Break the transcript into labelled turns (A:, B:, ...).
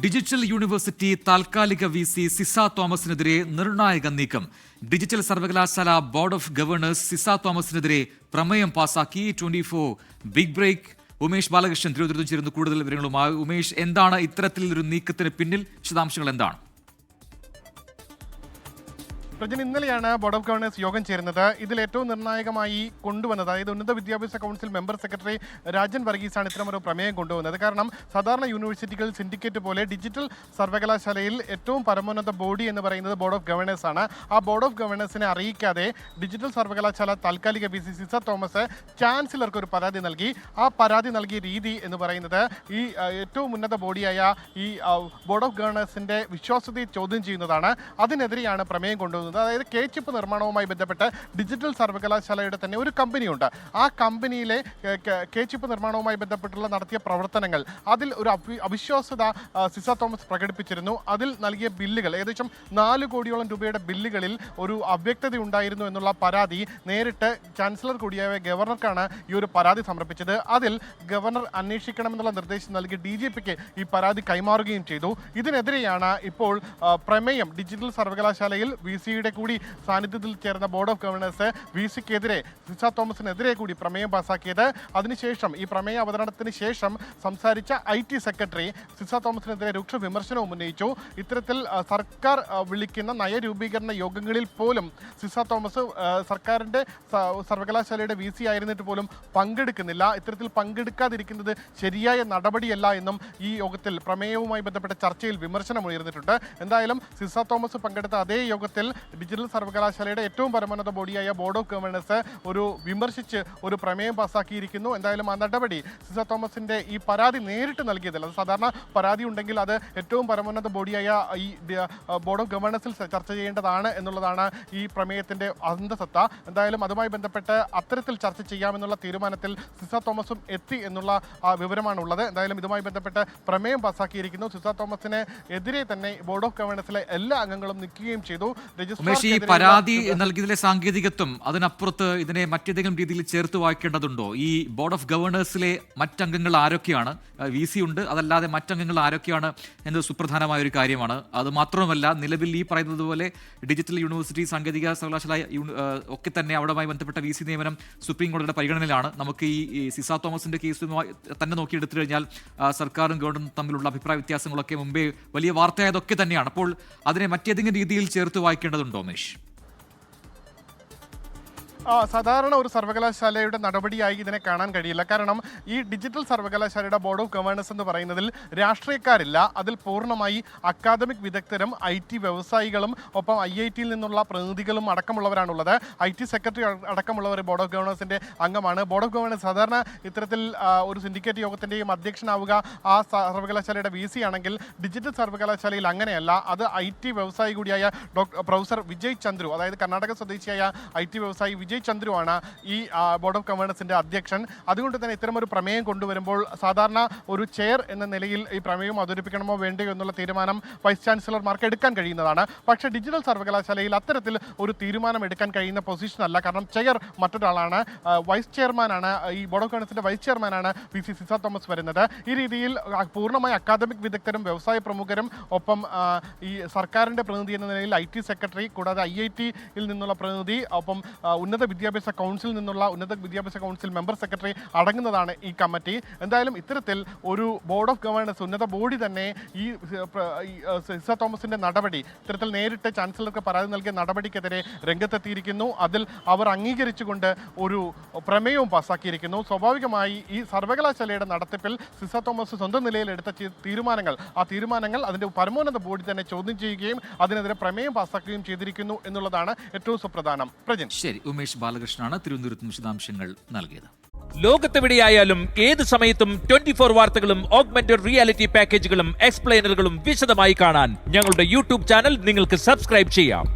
A: Digital university താൽക്കാലിക VC Ciza തോമസിനെതിരെ നിർണായക നീക്കം. ഡിജിറ്റൽ സർവകലാശാല ബോർഡ് ഓഫ് ഗവർണേഴ്സ് സിസ തോമസിനെതിരെ പ്രമേയം പാസാക്കി. 24 ബിഗ് ബ്രേക്ക്. ഉമേഷ് ബാലകൃഷ്ണൻ തിരുവനന്തപുരത്ത് ചേരുന്നു കൂടുതൽ വിവരങ്ങളുമായി. ഉമേഷ്, എന്താണ് ഇത്തരത്തിലൊരു നീക്കത്തിന് പിന്നിൽ? വിശദാംശങ്ങൾ എന്താണ്?
B: പ്രജൻ, ഇന്നലെയാണ് ബോർഡ് ഓഫ് ഗവർണേഴ്സ് യോഗം ചേരുന്നത്. ഇതിൽ ഏറ്റവും നിർണായകമായി കൊണ്ടുവന്നത്, അതായത് ഉന്നത വിദ്യാഭ്യാസ കൗൺസിൽ മെമ്പർ സെക്രട്ടറി രാജൻ വർഗീസാണ് ഇത്തരമൊരു പ്രമേയം കൊണ്ടുവന്നത്. കാരണം സാധാരണ യൂണിവേഴ്സിറ്റികൾ സിൻഡിക്കേറ്റ് പോലെ ഡിജിറ്റൽ സർവകലാശാലയിൽ ഏറ്റവും പരമോന്നത ബോഡി എന്ന് പറയുന്നത് ബോർഡ് ഓഫ് ഗവർണേഴ്സ് ആണ്. ആ ബോർഡ് ഓഫ് ഗവർണേഴ്സിനെ അറിയിക്കാതെ ഡിജിറ്റൽ സർവകലാശാല താൽക്കാലിക വിസി സിസ തോമസ് ചാൻസലർക്ക് ഒരു പരാതി നൽകി. ആ പരാതി നൽകിയ രീതി എന്ന് പറയുന്നത് ഈ ഏറ്റവും ഉന്നത ബോഡിയായ ഈ ബോർഡ് ഓഫ് ഗവർണേഴ്സിന്റെ വിശ്വാസ്യതയെ ചോദ്യം ചെയ്യുന്നതാണ്. അതിനെതിരെയാണ് പ്രമേയം കൊണ്ടുവന്നത്. അതായത് ചിപ്പ് നിർമ്മാണവുമായി ബന്ധപ്പെട്ട് ഡിജിറ്റൽ സർവകലാശാലയുടെ തന്നെ ഒരു കമ്പനിയുണ്ട്. ആ കമ്പനിയിലെ ചിപ്പ് നിർമ്മാണവുമായി ബന്ധപ്പെട്ടുള്ള നടത്തിയ പ്രവർത്തനങ്ങൾ, അതിൽ ഒരു അവിശ്വാസ്യത സിസ തോമസ് പ്രകടിപ്പിച്ചിരുന്നു. അതിൽ നൽകിയ ബില്ലുകൾ, ഏകദേശം 4 കോടിയോളം രൂപയുടെ ബില്ലുകളിൽ ഒരു അവ്യക്തത ഉണ്ടായിരുന്നു എന്നുള്ള പരാതി നേരിട്ട് ചാൻസലർ കൂടിയായ ഗവർണർക്കാണ് ഈ ഒരു പരാതി സമർപ്പിച്ചത്. അതിൽ ഗവർണർ അന്വേഷിക്കണമെന്നുള്ള നിർദ്ദേശം നൽകി DGPക്ക് ഈ പരാതി കൈമാറുകയും ചെയ്തു. ഇതിനെതിരെയാണ് ഇപ്പോൾ പ്രമേയം ഡിജിറ്റൽ സർവകലാശാലയിൽ VC കൂടി സാന്നിധ്യത്തിൽ ചേർന്ന ബോർഡ് ഓഫ് ഗവർണേഴ്സ് VCക്കെതിരെ സിസ തോമസിനെതിരെ കൂടി പ്രമേയം പാസാക്കിയത്. അതിനുശേഷം ഈ പ്രമേയ അവതരണത്തിന് ശേഷം സംസാരിച്ച IT സെക്രട്ടറി സിസ തോമസിനെതിരെ രൂക്ഷ വിമർശനവും ഉന്നയിച്ചു. ഇത്തരത്തിൽ സർക്കാർ വിളിക്കുന്ന നയരൂപീകരണ യോഗങ്ങളിൽ പോലും സിസ തോമസ് സർക്കാരിൻ്റെ സർവകലാശാലയുടെ VC ആയിരുന്നിട്ട് പോലും പങ്കെടുക്കുന്നില്ല. ഇത്തരത്തിൽ പങ്കെടുക്കാതിരിക്കുന്നത് ശരിയായ നടപടിയല്ല എന്നും ഈ യോഗത്തിൽ പ്രമേയവുമായി ബന്ധപ്പെട്ട ചർച്ചയിൽ വിമർശനം ഉയർന്നിട്ടുണ്ട്. എന്തായാലും സിസ തോമസ് പങ്കെടുത്ത അതേ യോഗത്തിൽ ഡിജിറ്റൽ സർവകലാശാലയുടെ ഏറ്റവും പരമോന്നത ബോഡിയായ ബോർഡ് ഓഫ് ഗവർണേഴ്സ് വിമർശിച്ച് ഒരു പ്രമേയം പാസാക്കിയിരിക്കുന്നു. എന്തായാലും ആ നടപടി സിസ തോമസിന്റെ ഈ പരാതി നേരിട്ട് നൽകിയതല്ല. അത് സാധാരണ പരാതി ഉണ്ടെങ്കിൽ അത് ഏറ്റവും പരമോന്നത ബോഡിയായ ഈ ബോർഡ് ഓഫ് ഗവർണേഴ്സിൽ ചർച്ച ചെയ്യേണ്ടതാണ് എന്നുള്ളതാണ് ഈ പ്രമേയത്തിന്റെ അന്തസത്ത. എന്തായാലും അതുമായി ബന്ധപ്പെട്ട് അത്തരത്തിൽ ചർച്ച ചെയ്യാമെന്നുള്ള തീരുമാനത്തിൽ സിസ തോമസും എത്തി എന്നുള്ള വിവരമാണ് ഉള്ളത്. എന്തായാലും ഇതുമായി ബന്ധപ്പെട്ട് പ്രമേയം പാസാക്കിയിരിക്കുന്നു. സിസ തോമസിന് എതിരെ തന്നെ ബോർഡ് ഓഫ് ഗവർണേഴ്സിലെ എല്ലാ അംഗങ്ങളും നിൽക്കുകയും ചെയ്തു.
A: ഉമേഷ്, ഈ പരാതി നൽകിയതിലെ സാങ്കേതികത്വം, അതിനപ്പുറത്ത് ഇതിനെ മറ്റേതെങ്കിലും രീതിയിൽ ചേർത്ത് വായിക്കേണ്ടതുണ്ടോ? ഈ ബോർഡ് ഓഫ് ഗവർണേഴ്സിലെ മറ്റംഗങ്ങൾ ആരൊക്കെയാണ്? VC ഉണ്ട്, അതല്ലാതെ മറ്റംഗങ്ങൾ ആരൊക്കെയാണ് എന്നത് സുപ്രധാനമായ ഒരു കാര്യമാണ്. അത് മാത്രമല്ല, നിലവിൽ ഈ പറയുന്നത് പോലെ ഡിജിറ്റൽ യൂണിവേഴ്സിറ്റി, സാങ്കേതിക സർവകലാശാല ഒക്കെ തന്നെ അവിടെയുമായി ബന്ധപ്പെട്ട VC നിയമനം സുപ്രീം കോടതിയുടെ പരിഗണനയിലാണ്. നമുക്ക് ഈ സിസ തോമസിന്റെ കേസ് തന്നെ നോക്കിയെടുത്തു കഴിഞ്ഞാൽ സർക്കാരും ഗവൺമെന്റും തമ്മിലുള്ള അഭിപ്രായ വ്യത്യാസങ്ങളൊക്കെ മുമ്പേ വലിയ വാർത്തയായതൊക്കെ തന്നെയാണ്. അപ്പോൾ അതിനെ മറ്റേതെങ്കിലും രീതിയിൽ ചേർത്ത് വായിക്കേണ്ടതുണ്ടോ ഉമേഷ്?
B: സാധാരണ ഒരു സർവകലാശാലയുടെ നടപടിയായി ഇതിനെ കാണാൻ കഴിയില്ല. കാരണം ഈ ഡിജിറ്റൽ സർവകലാശാലയുടെ ബോർഡ് ഓഫ് ഗവർണേഴ്സ് എന്ന് പറയുന്നതിൽ രാഷ്ട്രീയക്കാരില്ല. അതിൽ പൂർണ്ണമായി അക്കാദമിക് വിദഗ്ധരും IT വ്യവസായികളും ഒപ്പം IITയിൽ നിന്നുള്ള പ്രതിനിധികളും അടക്കമുള്ളവരാണുള്ളത്. IT സെക്രട്ടറി അടക്കമുള്ളവർ ബോർഡ് ഓഫ് ഗവർണേഴ്സിൻ്റെ അംഗമാണ്. ബോർഡ് ഓഫ് ഗവർണേഴ്സ് സാധാരണ ഇത്തരത്തിൽ ഒരു സിൻഡിക്കേറ്റ് യോഗത്തിൻ്റെയും അധ്യക്ഷനാവുക ആ സർവകലാശാലയുടെ VC ആണെങ്കിൽ, ഡിജിറ്റൽ സർവകലാശാലയിൽ അങ്ങനെയല്ല. അത് IT വ്യവസായി കൂടിയായ പ്രൊഫസർ വിജയ് ചന്ദ്രു, അതായത് കർണാടക സ്വദേശിയായ IT വ്യവസായി വിജയ് ചന്ദ്രുവാണ് ഈ ബോർഡ് ഓഫ് ഗവർണേഴ്സിന്റെ അധ്യക്ഷൻ. അതുകൊണ്ട് തന്നെ ഇത്തരമൊരു പ്രമേയം കൊണ്ടുവരുമ്പോൾ സാധാരണ ഒരു ചെയർ എന്ന നിലയിൽ ഈ പ്രമേയം അവതരിപ്പിക്കണമോ വേണ്ടയോ എന്നുള്ള തീരുമാനം വൈസ് ചാൻസലർമാർക്ക് എടുക്കാൻ കഴിയുന്നതാണ്. പക്ഷേ ഡിജിറ്റൽ സർവകലാശാലയിൽ അത്തരത്തിൽ ഒരു തീരുമാനം എടുക്കാൻ കഴിയുന്ന പൊസിഷനല്ല. കാരണം ചെയർ മറ്റൊരാളാണ്, വൈസ് ചെയർമാനാണ്. ഈ ബോർഡ് ഓഫ് ഗവർണേഴ്സിന്റെ വൈസ് ചെയർമാനാണ് VC സിസ തോമസ് വരുന്നത്. ഈ രീതിയിൽ പൂർണ്ണമായി അക്കാദമിക് വിദഗ്ധരും വ്യവസായ പ്രമുഖരും ഒപ്പം ഈ സർക്കാരിന്റെ പ്രതിനിധി എന്ന നിലയിൽ IT സെക്രട്ടറി, കൂടാതെ IITയിൽ നിന്നുള്ള പ്രതിനിധി, ഒപ്പം ഉന്നത വിദ്യാഭ്യാസ കൗൺസിലിൽ നിന്നുള്ള ഉന്നത വിദ്യാഭ്യാസ കൗൺസിൽ മെമ്പർ സെക്രട്ടറി അടങ്ങുന്നതാണ് ഈ കമ്മിറ്റി. എന്തായാലും ഇത്തരത്തിൽ ഒരു ബോർഡ് ഓഫ് ഗവർണേഴ്സ്, ഉന്നത ബോഡി തന്നെ ഈ സിസ തോമസിന്റെ നടപടി, ഇത്തരത്തിൽ നേരിട്ട് ചാൻസലർക്ക് പരാതി നൽകിയ നടപടിക്കെതിരെ രംഗത്തെത്തിയിരിക്കുന്നു. അതിൽ അവർ അംഗീകരിച്ചുകൊണ്ട് ഒരു പ്രമേയവും പാസാക്കിയിരിക്കുന്നു. സ്വാഭാവികമായി ഈ സർവകലാശാലയുടെ നടത്തിപ്പിൽ സിസ തോമസ് സ്വന്തം നിലയിൽ എടുത്ത തീരുമാനങ്ങൾ അതിന്റെ പരമോന്നത ബോഡി തന്നെ ചോദ്യം ചെയ്യുകയും അതിനെതിരെ പ്രമേയം പാസാക്കുകയും ചെയ്തിരിക്കുന്നു എന്നുള്ളതാണ് ഏറ്റവും സുപ്രധാനം. പ്രജിൻ,
A: ശരി. ഉമേഷ് ബാലകൃഷ്ണനാണ് തിരുവനന്തപുരത്ത് വിശദാംശങ്ങൾ നൽകിയത്.
C: ലോകത്തെവിടെയായാലും ഏത് സമയത്തും 24 വാർത്തകളും ഓഗ്മെന്റഡ് റിയാലിറ്റി പാക്കേജുകളും എക്സ്പ്ലെയിനറുകളും വിശദമായി കാണാൻ ഞങ്ങളുടെ YouTube ചാനൽ നിങ്ങൾക്ക് സബ്സ്ക്രൈബ് ചെയ്യാം.